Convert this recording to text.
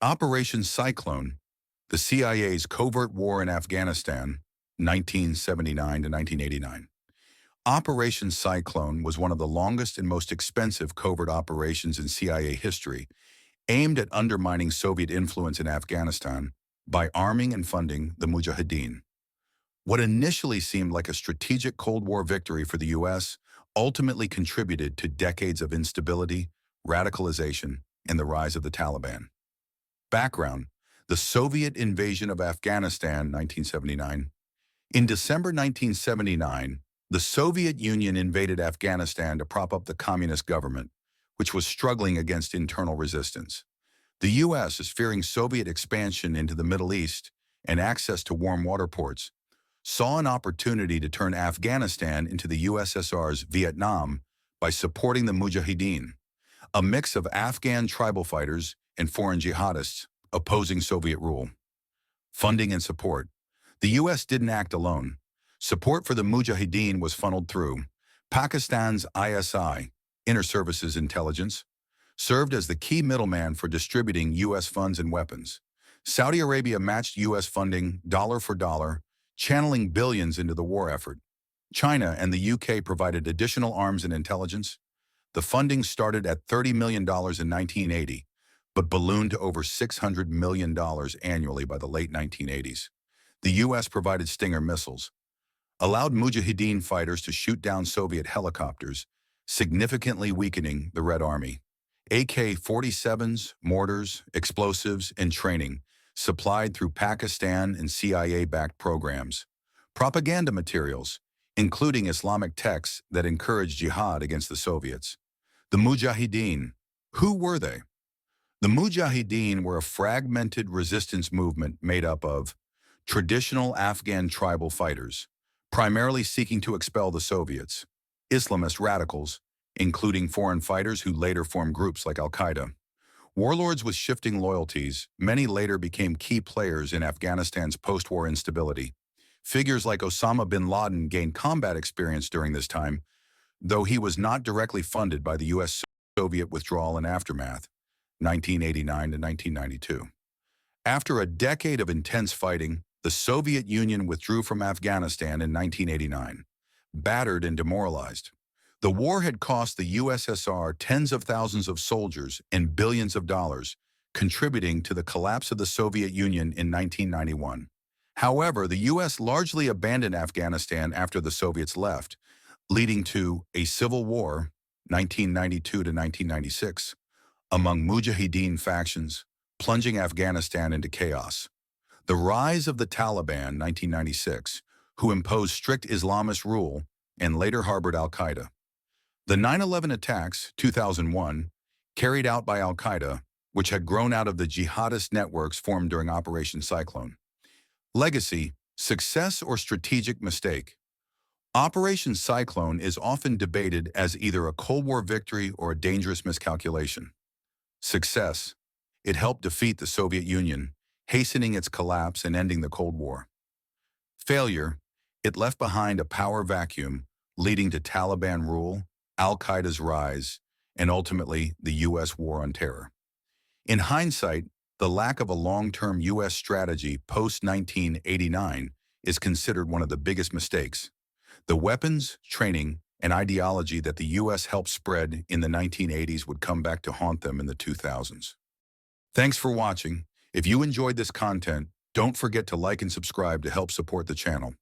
Operation Cyclone, the CIA's covert war in Afghanistan, 1979 to 1989. Operation Cyclone was one of the longest and most expensive covert operations in CIA history, aimed at undermining Soviet influence in Afghanistan by arming and funding the Mujahideen. What initially seemed like a strategic Cold War victory for the U.S. ultimately contributed to decades of instability, radicalization, and the rise of the Taliban. Background: the Soviet invasion of Afghanistan, 1979. In December 1979, the Soviet Union invaded Afghanistan to prop up the communist government, which was struggling against internal resistance. The U.S. is fearing Soviet expansion into the Middle East and access to warm water ports, saw an opportunity to turn Afghanistan into the USSR's Vietnam by supporting the Mujahideen, a mix of Afghan tribal fighters and foreign jihadists opposing Soviet rule. Funding and support. The U.S. didn't act alone. Support for the Mujahideen was funneled through Pakistan's ISI, Inter-Services Intelligence, served as the key middleman for distributing U.S. funds and weapons. Saudi Arabia matched U.S. funding dollar for dollar, channeling billions into the war effort. China and the UK provided additional arms and intelligence. The funding started at $30 million in 1980, but ballooned to over $600 million annually by the late 1980s. The U.S. provided Stinger missiles, allowed Mujahideen fighters to shoot down Soviet helicopters, significantly weakening the Red Army. AK-47s, mortars, explosives, and training, supplied through Pakistan and CIA-backed programs. Propaganda materials, including Islamic texts that encouraged jihad against the Soviets. The Mujahideen. Who were they? The Mujahideen were a fragmented resistance movement made up of traditional Afghan tribal fighters, primarily seeking to expel the Soviets; Islamist radicals, including foreign fighters who later formed groups like Al-Qaeda; warlords with shifting loyalties, many later became key players in Afghanistan's post-war instability. Figures like Osama bin Laden gained combat experience during this time, though he was not directly funded by the U.S.-Soviet withdrawal and aftermath, 1989 to 1992. After a decade of intense fighting, the Soviet Union withdrew from Afghanistan in 1989, battered and demoralized. The war had cost the USSR tens of thousands of soldiers and billions of dollars, contributing to the collapse of the Soviet Union in 1991. However, the U.S. largely abandoned Afghanistan after the Soviets left, leading to a civil war, 1992 to 1996, among Mujahideen factions, plunging Afghanistan into chaos. The rise of the Taliban, 1996, who imposed strict Islamist rule and later harbored Al-Qaeda. The 9/11 attacks, 2001, carried out by Al-Qaeda, which had grown out of the jihadist networks formed during Operation Cyclone. Legacy: success or strategic mistake. Operation Cyclone is often debated as either a Cold War victory or a dangerous miscalculation. Success: it helped defeat the Soviet Union, hastening its collapse and ending the Cold War. Failure: it left behind a power vacuum, leading to Taliban rule, Al-Qaeda's rise, and ultimately the U.S. war on terror. In hindsight, the lack of a long-term U.S. strategy post-1989 is considered one of the biggest mistakes. The weapons, training, and ideology that the U.S. helped spread in the 1980s would come back to haunt them in the 2000s. Thanks for watching. If you enjoyed this content, don't forget to like and subscribe to help support the channel.